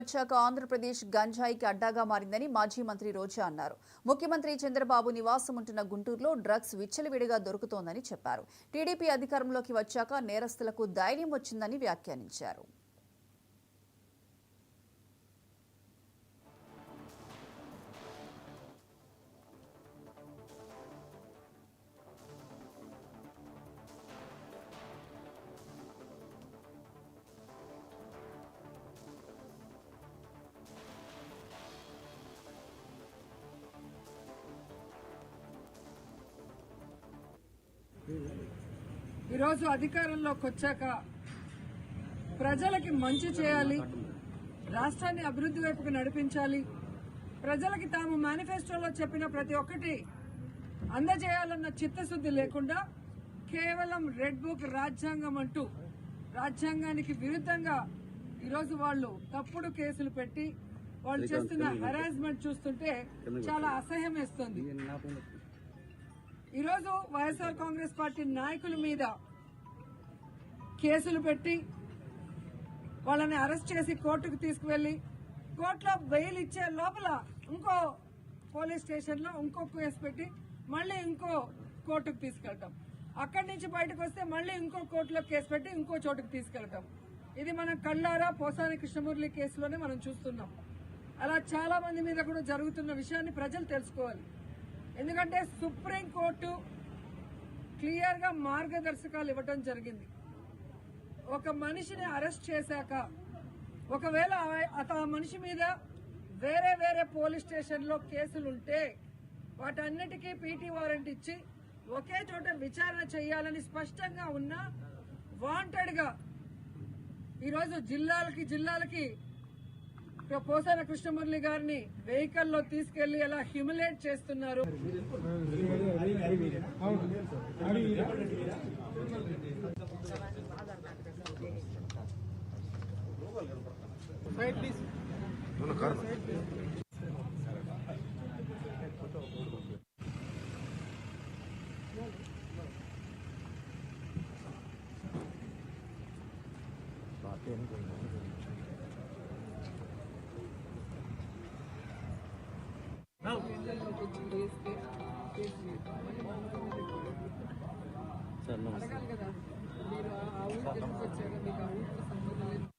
వచ్చాక ఆంధ్రప్రదేశ్ గంజాయికి అడ్డాగా మారిందని మాజీ మంత్రి రోజా అన్నారు. ముఖ్యమంత్రి చంద్రబాబు నివాసం ఉంటున్న గుంటూరులో డ్రగ్స్ విచ్చలవిడిగా దొరుకుతోందని చెప్పారు. టీడీపీ అధికారంలోకి వచ్చాక నేరస్తులకు ధైర్యం వచ్చిందని వ్యాఖ్యానించారు. ఈరోజు అధికారంలోకి వచ్చాక ప్రజలకి మంచి చేయాలి, రాష్ట్రాన్ని అభివృద్ధి వైపుకు నడిపించాలి, ప్రజలకి తాము మేనిఫెస్టోలో చెప్పిన ప్రతి ఒక్కటి అందజేయాలన్న చిత్తశుద్ధి లేకుండా కేవలం రెడ్ బుక్ రాజ్యాంగం అంటూ రాజ్యాంగానికి విరుద్ధంగా ఈరోజు వాళ్ళు తప్పుడు కేసులు పెట్టి వాళ్ళు చేస్తున్న హెరాస్మెంట్ చూస్తుంటే చాలా అసహ్యం వేస్తుంది. ఈరోజు వైఎస్ఆర్ కాంగ్రెస్ పార్టీ నాయకుల మీద కేసులు పెట్టి వాళ్ళని అరెస్ట్ చేసి కోర్టుకు తీసుకువెళ్లి కోర్టులో బెయిల్ ఇచ్చే లోపల ఇంకో పోలీస్ స్టేషన్ లో ఇంకో కేసు పెట్టి మళ్లీ ఇంకో కోర్టుకు తీసుకెళ్తాం, అక్కడి నుంచి బయటకు వస్తే మళ్లీ ఇంకో కోర్టులో కేసు పెట్టి ఇంకో చోటుకు తీసుకెళ్తాం. ఇది మనం కళ్ళారా పోసాని కృష్ణమురళి కేసులోనే మనం చూస్తున్నాం. అలా చాలా మంది మీద కూడా జరుగుతున్న విషయాన్ని ప్రజలు తెలుసుకోవాలి. ఎందుకంటే సుప్రీంకోర్టు క్లియర్ గా మార్గదర్శకాలు ఇవ్వడం జరిగింది. ఒక మనిషిని అరెస్ట్ చేశాక ఒకవేళ ఆ మనిషి మీద వేరే వేరే పోలీస్ స్టేషన్ లో కేసులుంటే వాటన్నిటికీ పీటీ వారెంట్ ఇచ్చి ఒకే చోట విచారణ చేయాలని స్పష్టంగా ఉన్న వాంటెడ్ గా ఈరోజు జిల్లాలకి పోసాన కృష్ణమురళి గారిని వెహికల్లో తీసుకెళ్లి ఎలా హ్యూమిలేట్ చేస్తున్నారు. అడగాలి కదా, మీరు ఆ ఊరికి ఎందుకు వచ్చారు, మీకు ఆ ఊరికి సంబంధం లేదు.